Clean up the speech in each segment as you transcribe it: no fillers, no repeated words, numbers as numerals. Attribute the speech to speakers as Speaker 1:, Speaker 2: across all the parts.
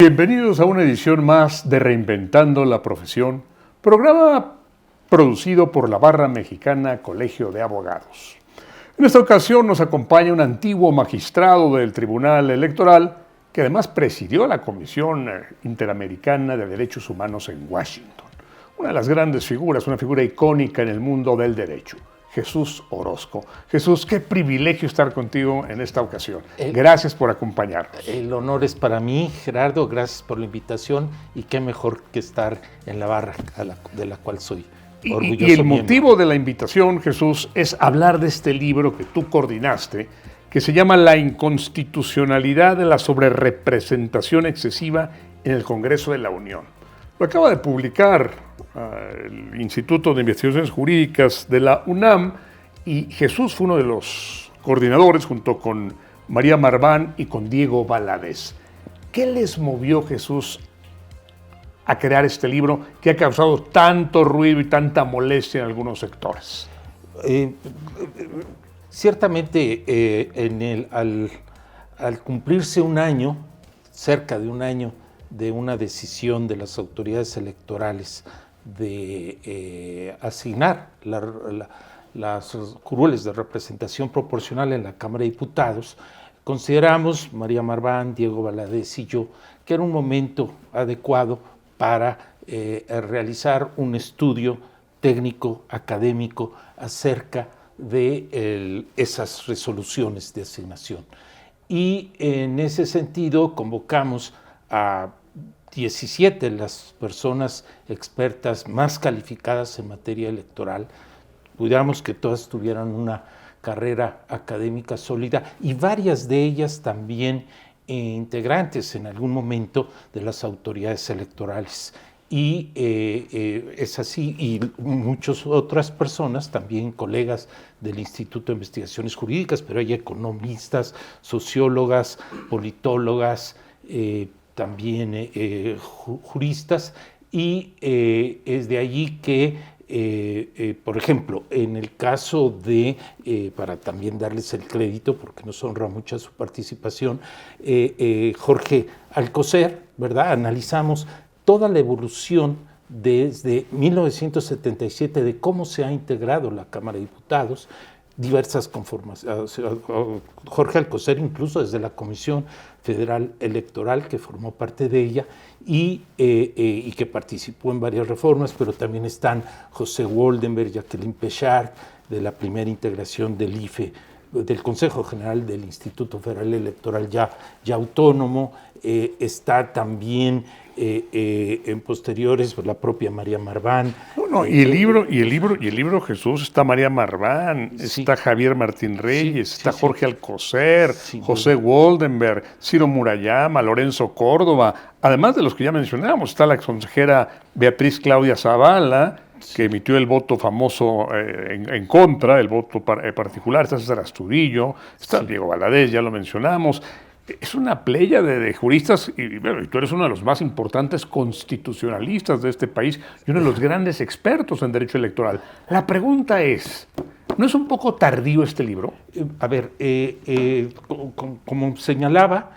Speaker 1: Bienvenidos a una edición más de Reinventando la Profesión, programa producido por la Barra Mexicana Colegio de Abogados. En esta ocasión nos acompaña un antiguo magistrado del Tribunal Electoral que además presidió la Comisión Interamericana de Derechos Humanos en Washington. Una de las grandes figuras, una figura icónica en el mundo del derecho. Jesús Orozco. Jesús, qué privilegio estar contigo en esta ocasión. Gracias por acompañarnos.
Speaker 2: El honor es para mí, Gerardo, gracias por la invitación y qué mejor que estar en la barra de la cual soy orgulloso.
Speaker 1: Y el motivo de la invitación, Jesús, es hablar de este libro que tú coordinaste, que se llama La inconstitucionalidad de la sobrerepresentación excesiva en el Congreso de la Unión. Lo acaba de publicar el Instituto de Investigaciones Jurídicas de la UNAM y Jesús fue uno de los coordinadores junto con María Marván y con Diego Valadez. ¿Qué les movió, Jesús, a crear este libro que ha causado tanto ruido y tanta molestia en algunos sectores?
Speaker 2: Ciertamente, al cumplirse un año, cerca de un año, de una decisión de las autoridades electorales de asignar las curules de representación proporcional en la Cámara de Diputados, consideramos, María Marván, Diego Valadez y yo, que era un momento adecuado para realizar un estudio técnico, académico, acerca de esas resoluciones de asignación. Y en ese sentido convocamos a 17 las personas expertas más calificadas en materia electoral. Cuidamos que todas tuvieran una carrera académica sólida y varias de ellas también integrantes en algún momento de las autoridades electorales. Y es así, y muchas otras personas, también colegas del Instituto de Investigaciones Jurídicas, pero hay economistas, sociólogas, politólogas, también juristas, y es de allí que, por ejemplo, en el caso de, para también darles el crédito, porque nos honra mucho su participación, Jorge Alcocer, ¿verdad? Analizamos toda la evolución desde 1977 de cómo se ha integrado la Cámara de Diputados, diversas conformaciones. Jorge Alcocer incluso desde la Comisión Federal Electoral, que formó parte de ella y que participó en varias reformas, pero también están José Woldenberg, Jacqueline Pechard, de la primera integración del IFE, del Consejo General del Instituto Federal Electoral ya autónomo, está también en posteriores la propia María Marván.
Speaker 1: Y el libro Jesús, está María Marván, sí, está Javier Martín Reyes, sí, está Jorge Alcocer, José Woldenberg, Ciro Murayama, Lorenzo Córdoba, además de los que ya mencionamos, está la consejera Beatriz Claudia Zavala, que emitió el voto famoso en contra, el voto particular, está César Astudillo, está Diego Valadez, ya lo mencionamos. Es una playa de juristas y tú eres uno de los más importantes constitucionalistas de este país y uno de los grandes expertos en derecho electoral. La pregunta es, ¿no es un poco tardío este libro?
Speaker 2: A ver, como señalaba,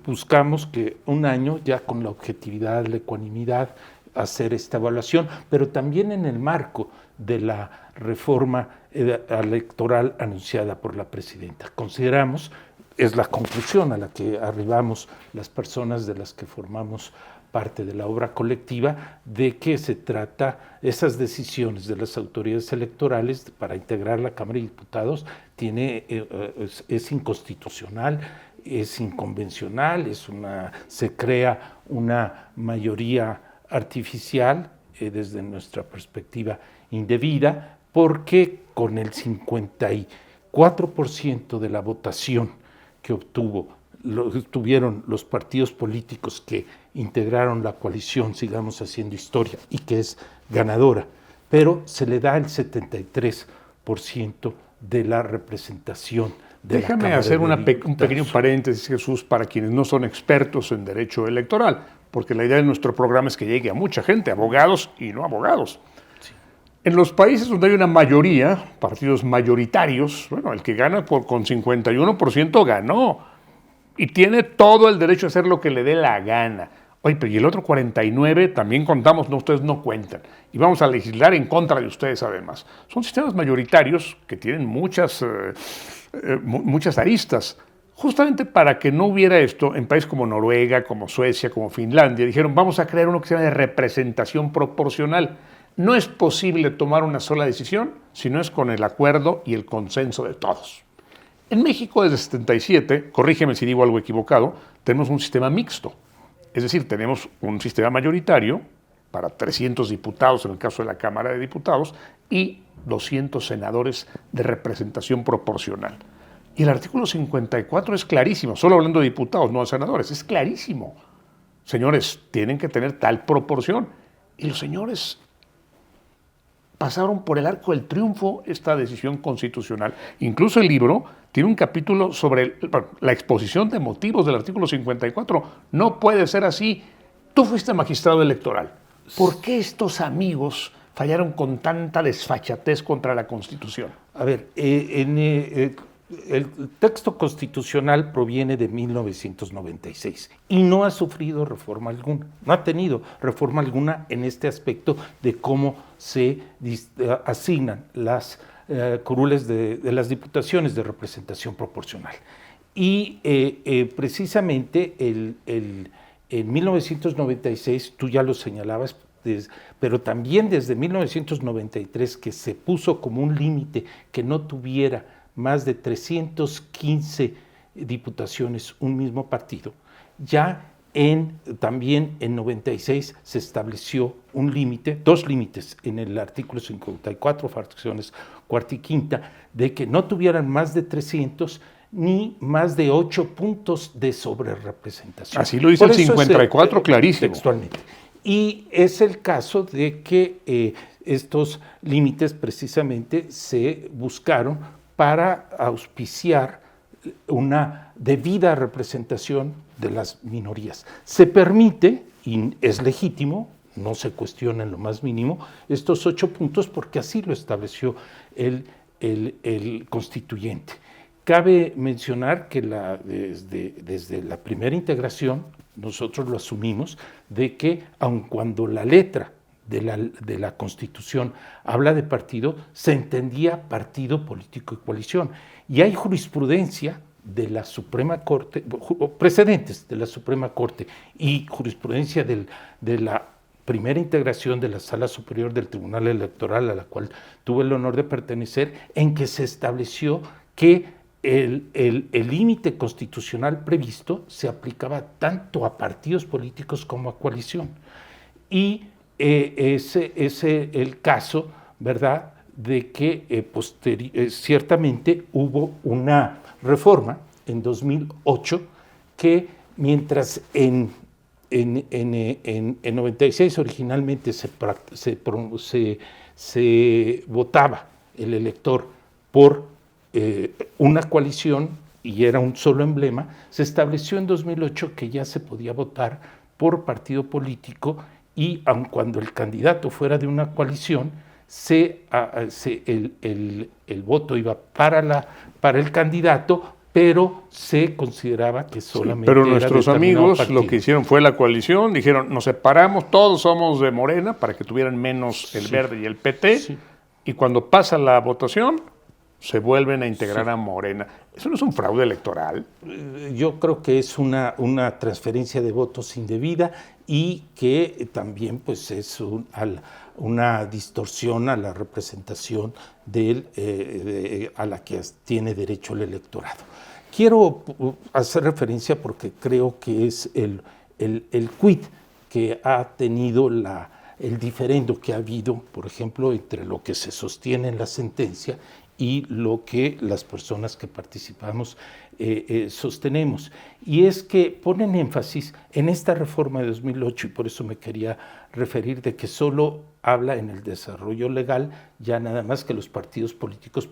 Speaker 2: buscamos que un año ya con la objetividad, la ecuanimidad, hacer esta evaluación, pero también en el marco de la reforma electoral anunciada por la presidenta. Consideramos, es la conclusión a la que arribamos las personas de las que formamos parte de la obra colectiva, de que se trata, esas decisiones de las autoridades electorales para integrar la Cámara de Diputados es inconstitucional, es inconvencional, se crea una mayoría artificial, desde nuestra perspectiva indebida, porque con el 54% de la votación que tuvieron los partidos políticos que integraron la coalición, sigamos haciendo historia, y que es ganadora, pero se le da el 73% de la representación de la Cámara.
Speaker 1: Déjame hacer un pequeño paréntesis, Jesús, para quienes no son expertos en derecho electoral, porque la idea de nuestro programa es que llegue a mucha gente, abogados y no abogados. Sí. En los países donde hay una mayoría, partidos mayoritarios, bueno, el que gana con 51% ganó. y tiene todo el derecho a hacer lo que le dé la gana. Oye, pero y el otro 49 también contamos, no, ustedes no cuentan. Y vamos a legislar en contra de ustedes además. Son sistemas mayoritarios que tienen muchas aristas. Justamente para que no hubiera esto, en países como Noruega, como Suecia, como Finlandia, dijeron, vamos a crear uno que se llama de representación proporcional. No es posible tomar una sola decisión si no es con el acuerdo y el consenso de todos. En México, desde 77, corrígeme si digo algo equivocado, tenemos un sistema mixto. Es decir, tenemos un sistema mayoritario para 300 diputados en el caso de la Cámara de Diputados y 200 senadores de representación proporcional. Y el artículo 54 es clarísimo, solo hablando de diputados, no de senadores, es clarísimo. Señores, tienen que tener tal proporción. Y los señores pasaron por el arco del triunfo esta decisión constitucional. Incluso el libro tiene un capítulo sobre la exposición de motivos del artículo 54. No puede ser así. Tú fuiste magistrado electoral. ¿Por qué estos amigos fallaron con tanta desfachatez contra la Constitución?
Speaker 2: A ver, el texto constitucional proviene de 1996 y no ha sufrido reforma alguna, no ha tenido reforma alguna en este aspecto de cómo se asignan las curules de las diputaciones de representación proporcional. Y precisamente en 1996, tú ya lo señalabas, pero también desde 1993 que se puso como un límite que no tuviera más de 315 diputaciones un mismo partido, ya también en 96 se estableció un límite, dos límites en el artículo 54, fracciones cuarta y quinta, de que no tuvieran más de 300 ni más de 8 puntos de sobrerepresentación.
Speaker 1: Así lo dice el 54, clarísimo.
Speaker 2: Textualmente. Y es el caso de que estos límites precisamente se buscaron para auspiciar una debida representación de las minorías. Se permite, y es legítimo, no se cuestiona en lo más mínimo, estos 8 puntos porque así lo estableció el constituyente. Cabe mencionar que desde la primera integración, nosotros lo asumimos, de que aun cuando la letra de la Constitución habla de partido, se entendía partido político y coalición. Y hay jurisprudencia de la Suprema Corte, precedentes de la Suprema Corte y jurisprudencia de la primera integración de la Sala Superior del Tribunal Electoral, a la cual tuve el honor de pertenecer, en que se estableció que el límite constitucional previsto se aplicaba tanto a partidos políticos como a coalición. Y ese es el caso, ¿verdad?, de que ciertamente hubo una reforma en 2008 que mientras en 96 originalmente se votaba el elector por una coalición y era un solo emblema, se estableció en 2008 que ya se podía votar por partido político y aun cuando el candidato fuera de una coalición, el voto iba para el candidato, pero se consideraba que solamente
Speaker 1: pero
Speaker 2: era
Speaker 1: nuestros amigos partido. Lo que hicieron fue la coalición, dijeron, nos separamos, todos somos de Morena, para que tuvieran menos el Verde y el PT, y cuando pasa la votación, se vuelven a integrar a Morena. ¿Eso no es un fraude electoral?
Speaker 2: Yo creo que es una transferencia de votos indebida y que también pues es una distorsión a la representación a la que tiene derecho el electorado. Quiero hacer referencia porque creo que es el quid que ha tenido el diferendo que ha habido, por ejemplo, entre lo que se sostiene en la sentencia y lo que las personas que participamos sostenemos. Y es que ponen énfasis en esta reforma de 2008, y por eso me quería referir de que solo habla en el desarrollo legal, ya nada más que los partidos políticos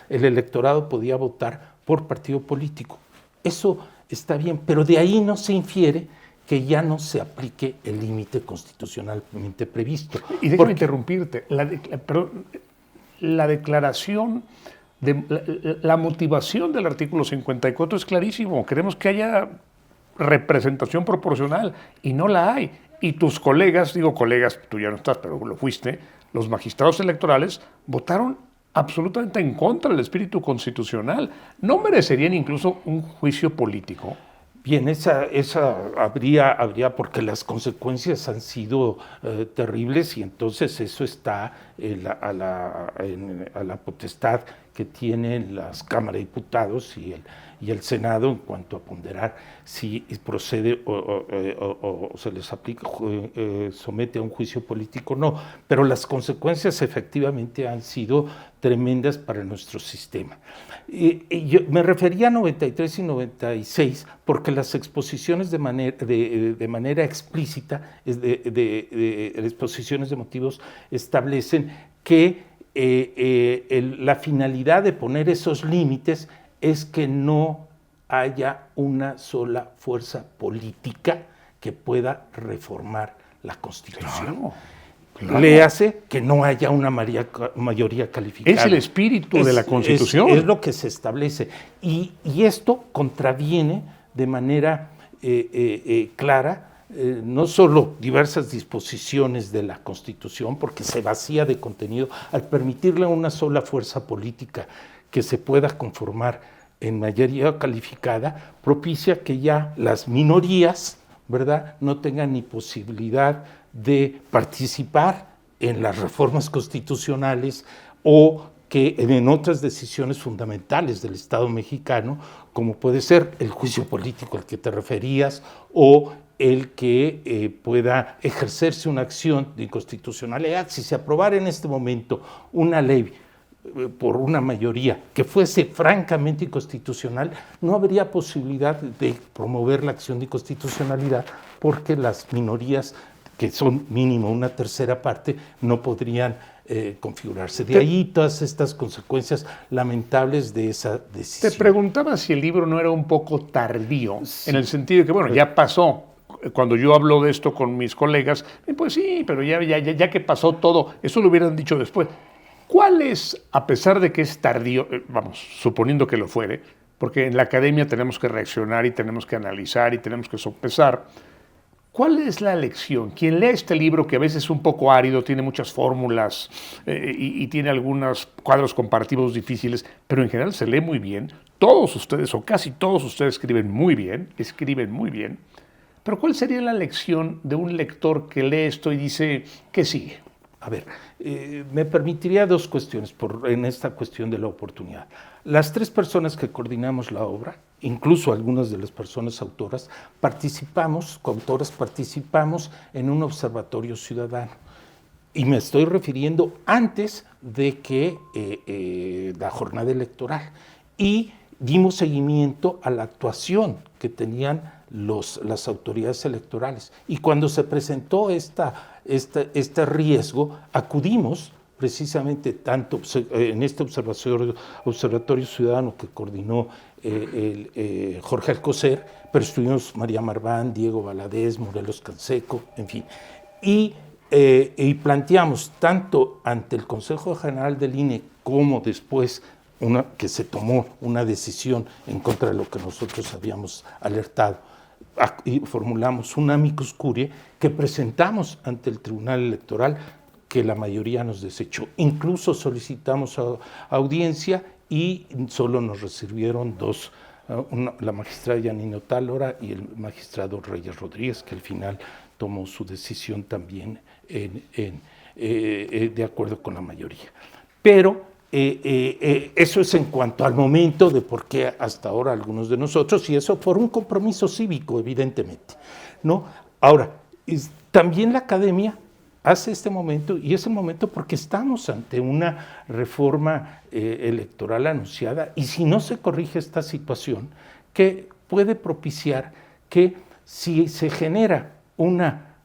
Speaker 2: el electorado podía votar por partido político. Eso está bien, pero de ahí no se infiere que ya no se aplique el límite constitucionalmente previsto.
Speaker 1: Y déjame interrumpirte, la declaración La motivación del artículo 54 es clarísimo. Queremos que haya representación proporcional y no la hay. Y tus colegas, digo colegas, tú ya no estás, pero lo fuiste, los magistrados electorales votaron absolutamente en contra del espíritu constitucional. ¿No merecerían incluso un juicio político?
Speaker 2: Bien, esa habría porque las consecuencias han sido terribles y entonces eso está a la potestad que tienen las cámaras de diputados y el Senado en cuanto a ponderar si procede o se les aplica, somete a un juicio político o no. Pero las consecuencias efectivamente han sido tremendas para nuestro sistema. Yo me refería a 93 y 96 porque las exposiciones de manera explícita, las exposiciones de motivos establecen que la finalidad de poner esos límites es que no haya una sola fuerza política que pueda reformar la Constitución.
Speaker 1: Claro.
Speaker 2: Le hace que no haya una mayoría calificada.
Speaker 1: Es el espíritu de la Constitución.
Speaker 2: Es lo que se establece. Y esto contraviene de manera clara no solo diversas disposiciones de la Constitución, porque se vacía de contenido al permitirle a una sola fuerza política que se pueda conformar en mayoría calificada, propicia que ya las minorías, ¿verdad?, no tengan ni posibilidad de participar en las reformas constitucionales o que en otras decisiones fundamentales del Estado mexicano, como puede ser el juicio político al que te referías o el que pueda ejercerse una acción de inconstitucionalidad. Si se aprobara en este momento una ley por una mayoría que fuese francamente inconstitucional, no habría posibilidad de promover la acción de inconstitucionalidad porque las minorías, que son mínimo una tercera parte, no podrían configurarse. De ahí todas estas consecuencias lamentables de esa decisión.
Speaker 1: Te preguntaba si el libro no era un poco tardío, en el sentido de que, bueno, ya pasó. Cuando yo hablo de esto con mis colegas, pues sí, pero ya que pasó todo, eso lo hubieran dicho después. ¿Cuál es, a pesar de que es tardío, vamos, suponiendo que lo fuere, porque en la academia tenemos que reaccionar y tenemos que analizar y tenemos que sopesar, ¿cuál es la lección? Quien lee este libro, que a veces es un poco árido, tiene muchas fórmulas y tiene algunos cuadros comparativos difíciles, pero en general se lee muy bien, todos ustedes o casi todos ustedes escriben muy bien, pero ¿cuál sería la lección de un lector que lee esto y dice, ¿qué sigue?
Speaker 2: A ver, me permitiría dos cuestiones en esta cuestión de la oportunidad. Las tres personas que coordinamos la obra, incluso algunas de las personas autoras, participamos en un observatorio ciudadano. Y me estoy refiriendo antes de que la jornada electoral. Y dimos seguimiento a la actuación que tenían las autoridades electorales. Y cuando se presentó este riesgo, acudimos precisamente tanto en este observatorio ciudadano que coordinó Jorge Alcocer, pero estuvimos María Marván, Diego Valadez, Morelos Canseco, en fin. Y planteamos tanto ante el Consejo General del INE como después que se tomó una decisión en contra de lo que nosotros habíamos alertado, y formulamos un amicus curiae que presentamos ante el Tribunal Electoral, que la mayoría nos desechó. Incluso solicitamos audiencia y solo nos recibieron dos, la magistrada Yanino Tálora y el magistrado Reyes Rodríguez, que al final tomó su decisión también de acuerdo con la mayoría. Pero eso es en cuanto al momento de por qué hasta ahora algunos de nosotros, y eso por un compromiso cívico, evidentemente, ¿no? Ahora, también la academia hace este momento, y es el momento porque estamos ante una reforma electoral anunciada, y si no se corrige esta situación, que puede propiciar que si se genera una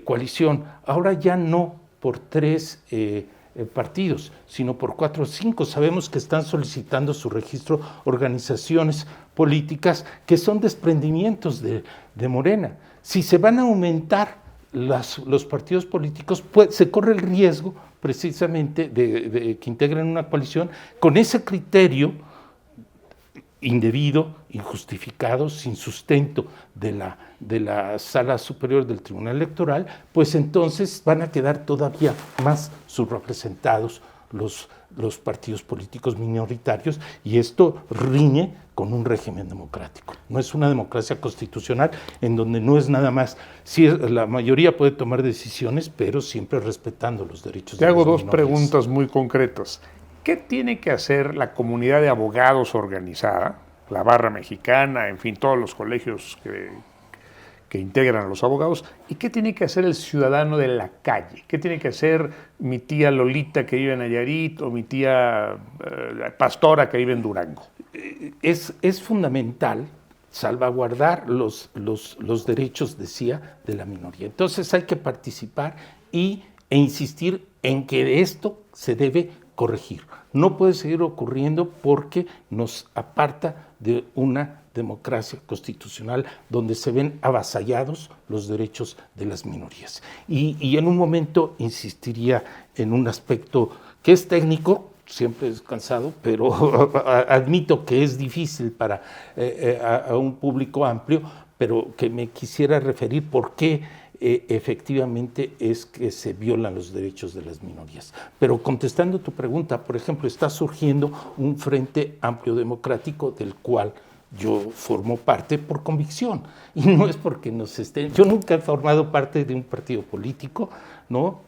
Speaker 2: coalición, ahora ya no por tres partidos, sino por 4 o 5. Sabemos que están solicitando su registro organizaciones políticas que son desprendimientos de Morena. Si se van a aumentar los partidos políticos se corre el riesgo precisamente de que integren una coalición con ese criterio indebido, injustificado, sin sustento de la Sala Superior del Tribunal Electoral, pues entonces van a quedar todavía más subrepresentados los partidos políticos minoritarios, y esto riñe con un régimen democrático. No es una democracia constitucional en donde no es nada más, sí, la mayoría puede tomar decisiones, pero siempre respetando los derechos de las minorías.
Speaker 1: Te hago dos preguntas muy concretas. ¿Qué tiene que hacer la comunidad de abogados organizada, la Barra Mexicana, en fin, todos los colegios que integran a los abogados? ¿Y qué tiene que hacer el ciudadano de la calle? ¿Qué tiene que hacer mi tía Lolita que vive en Nayarit o mi tía Pastora que vive en Durango?
Speaker 2: Es fundamental salvaguardar los derechos, decía, de la minoría. Entonces hay que participar e insistir en que esto se debe corregir. No puede seguir ocurriendo porque nos aparta de una democracia constitucional donde se ven avasallados los derechos de las minorías. Y en un momento insistiría en un aspecto que es técnico, siempre es cansado, pero admito que es difícil para a un público amplio, pero que me quisiera referir por qué efectivamente es que se violan los derechos de las minorías. Pero contestando tu pregunta, por ejemplo, está surgiendo un Frente Amplio Democrático del cual yo formo parte por convicción, y no es porque nos estén. Yo nunca he formado parte de un partido político, ¿no?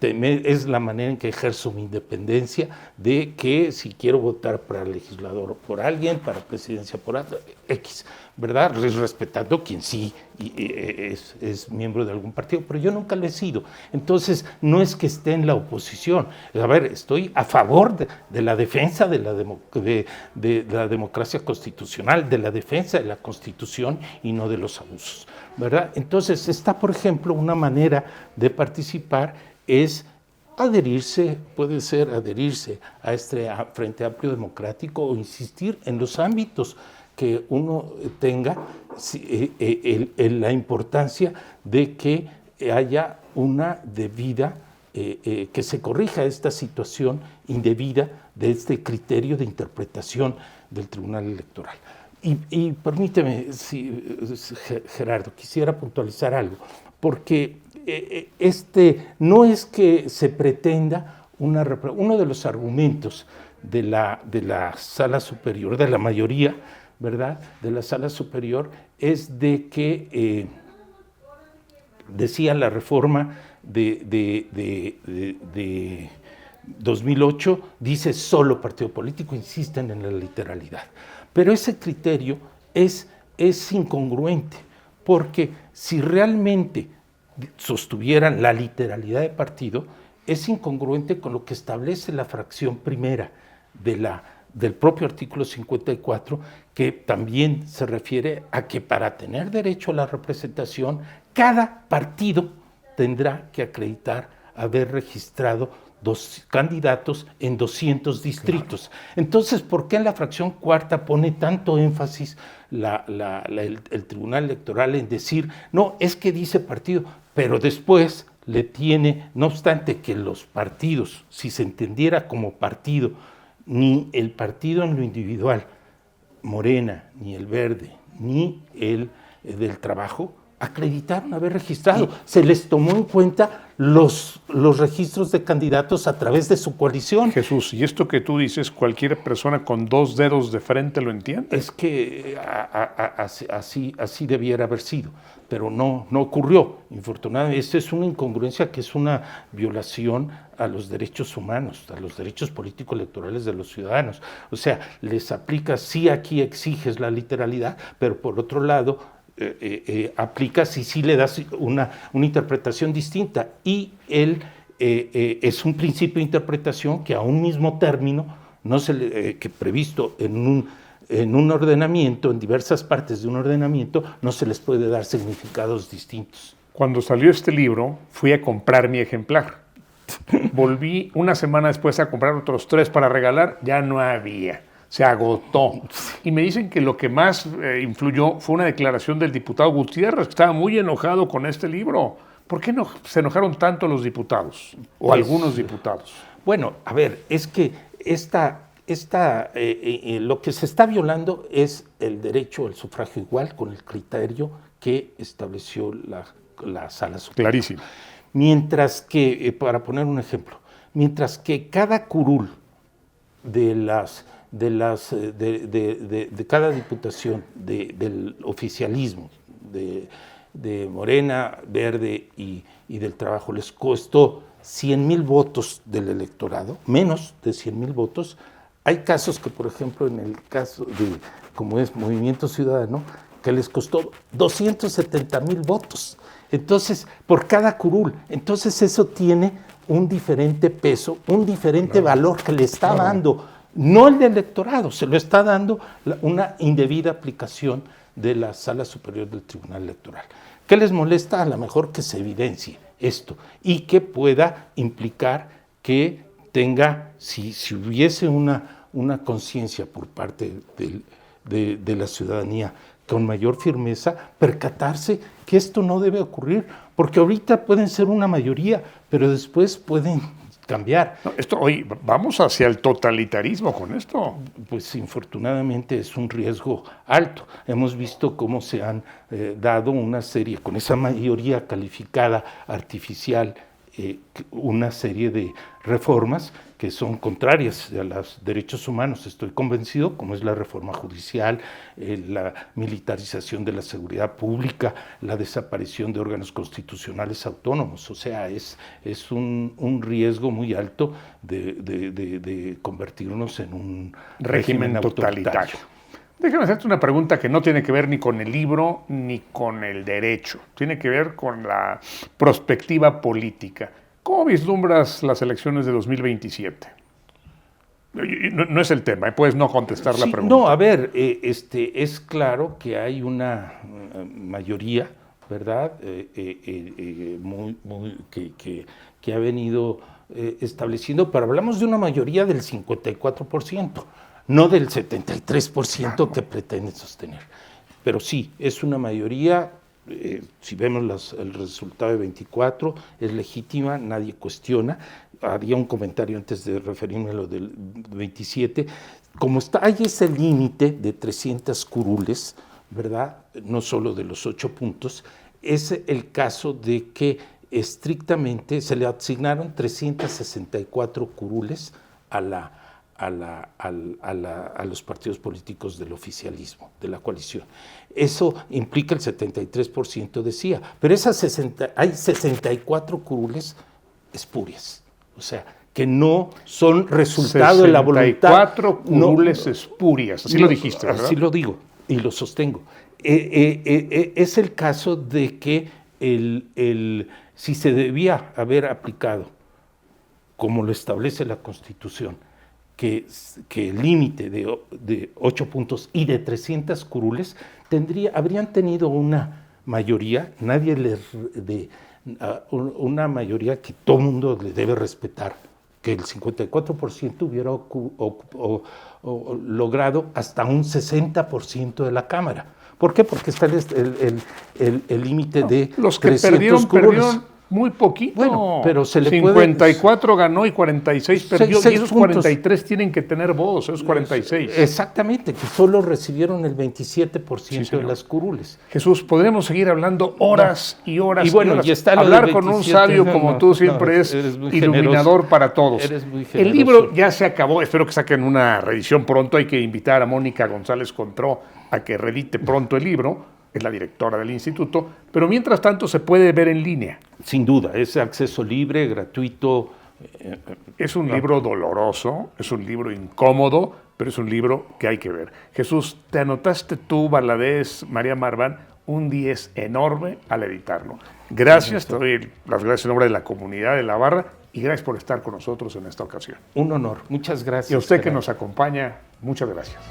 Speaker 2: Es la manera en que ejerzo mi independencia, de que si quiero votar para legislador o por alguien, para presidencia por otro, X, ¿verdad? Respetando quien sí es miembro de algún partido, pero yo nunca lo he sido. Entonces, no es que esté en la oposición. A ver, estoy a favor de la defensa de la democracia constitucional, de la defensa de la Constitución y no de los abusos, ¿verdad? Entonces, está, por ejemplo, una manera de participar es adherirse, puede ser adherirse a este Frente Amplio Democrático o insistir en los ámbitos que uno tenga la importancia de que haya una debida, que se corrija esta situación indebida de este criterio de interpretación del Tribunal Electoral. Y permíteme, Gerardo, quisiera puntualizar algo, porque no es que se pretenda uno de los argumentos de la Sala Superior, de la mayoría, ¿verdad?, de la Sala Superior, es de que decía la reforma de 2008, dice solo partido político, insisten en la literalidad. Pero ese criterio es incongruente, porque si realmente sostuvieran la literalidad de partido, es incongruente con lo que establece la fracción primera del propio artículo 54, que también se refiere a que para tener derecho a la representación, cada partido tendrá que acreditar haber registrado 2 candidatos en 200 distritos. Entonces, ¿por qué en la fracción cuarta pone tanto énfasis el Tribunal Electoral en decir, no, es que dice partido, pero después le tiene, no obstante que los partidos, si se entendiera como partido, ni el partido en lo individual, Morena, ni el Verde, ni el del Trabajo, acreditaron haber registrado. Se les tomó en cuenta los registros de candidatos a través de su coalición.
Speaker 1: Jesús, y esto que tú dices, cualquier persona con 2 dedos de frente lo entiende.
Speaker 2: Es que así debiera haber sido, pero no ocurrió. Infortunadamente, esta es una incongruencia que es una violación a los derechos humanos, a los derechos políticos electorales de los ciudadanos. O sea, les aplica, sí, aquí exiges la literalidad, pero por otro lado, aplicas y sí le das una interpretación distinta, y es un principio de interpretación que a un mismo término no que previsto en un ordenamiento, en diversas partes de un ordenamiento, no se les puede dar significados distintos.
Speaker 1: Cuando salió este libro, fui a comprar mi ejemplar. Volví una semana después a comprar otros 3 para regalar, ya no había. se agotó. Y me dicen que lo que más influyó fue una declaración del diputado Gutiérrez, que estaba muy enojado con este libro. ¿Por qué no se enojaron tanto los diputados, o
Speaker 2: Pues,
Speaker 1: algunos diputados?
Speaker 2: Bueno, a ver, es que lo que se está violando es el derecho al sufragio igual con el criterio que estableció la Sala Suprema.
Speaker 1: Clarísimo.
Speaker 2: Mientras que, para poner un ejemplo, mientras que cada curul de cada diputación del oficialismo, de Morena, Verde y del Trabajo les costó 100,000 votos del electorado, menos de 100,000 votos. Hay casos que, por ejemplo, en el caso de, como es Movimiento Ciudadano, que les costó 270,000 votos. Entonces, por cada curul. Entonces, eso tiene un diferente peso, un diferente valor que le está dando, no el del electorado, se lo está dando una indebida aplicación de la Sala Superior del Tribunal Electoral. ¿Qué les molesta? A lo mejor que se evidencie esto y que pueda implicar que tenga, si hubiese una conciencia por parte de la ciudadanía con mayor firmeza, percatarse que esto no debe ocurrir, porque ahorita pueden ser una mayoría, pero después pueden cambiar.
Speaker 1: No, hoy vamos hacia el totalitarismo con esto.
Speaker 2: Pues infortunadamente es un riesgo alto. Hemos visto cómo se han dado una serie, con esa mayoría calificada artificial, una serie de reformas que son contrarias a los derechos humanos, estoy convencido, como es la reforma judicial, la militarización de la seguridad pública, la desaparición de órganos constitucionales autónomos. O sea, es un riesgo muy alto de convertirnos en un régimen totalitario.
Speaker 1: Déjame hacerte una pregunta que no tiene que ver ni con el libro ni con el derecho. Tiene que ver con la perspectiva política. ¿Cómo vislumbras las elecciones de 2027? No es el tema, puedes no contestar la pregunta.
Speaker 2: No, a ver, es claro que hay una mayoría, ¿verdad? Que ha venido estableciendo, pero hablamos de una mayoría del 54%. No del 73% que pretenden sostener. Pero sí, es una mayoría, si vemos el resultado de 24, es legítima, nadie cuestiona. Haría un comentario antes de referirme a lo del 27. Como hay ese límite de 300 curules, ¿verdad? No solo de los 8 puntos, es el caso de que estrictamente se le asignaron 364 curules a los partidos políticos del oficialismo, de la coalición. Eso implica el 73%, decía, pero hay 64 curules espurias, o sea, que no son resultado de la voluntad.
Speaker 1: 64 curules espurias, así lo dijiste, ¿verdad?
Speaker 2: Así lo digo y lo sostengo. Es el caso de que si se debía haber aplicado, como lo establece la Constitución, que el límite de 8 puntos y de 300 curules habrían tenido una mayoría, una mayoría que todo el mundo le debe respetar, que el 54% hubiera logrado hasta un 60% de la Cámara. ¿Por qué? Porque está el límite de
Speaker 1: los que
Speaker 2: 300
Speaker 1: perdieron muy poquito.
Speaker 2: Bueno, pero se le
Speaker 1: 54 ganó y 46 perdió. Y esos 43 tienen que tener voz, esos 46.
Speaker 2: Exactamente, que solo recibieron el 27% de las curules.
Speaker 1: Jesús, podremos seguir hablando horas y horas
Speaker 2: y bueno,
Speaker 1: y horas.
Speaker 2: Y está
Speaker 1: hablar con un sabio como tú siempre es iluminador para todos.
Speaker 2: Eres muy generoso.
Speaker 1: El libro ya se acabó, espero que saquen una reedición pronto. Hay que invitar a Mónica González Contró a que reedite pronto el libro. Es la directora del instituto, pero mientras tanto se puede ver en línea.
Speaker 2: Sin duda, es acceso libre, gratuito.
Speaker 1: Es un libro doloroso, es un libro incómodo, pero es un libro que hay que ver. Jesús, te anotaste tú, Valadez, María Marván, un 10 enorme al editarlo. Gracias, te doy las gracias en nombre de la comunidad de La Barra y gracias por estar con nosotros en esta ocasión.
Speaker 2: Un honor, muchas gracias.
Speaker 1: Y a usted que nos acompaña, muchas gracias.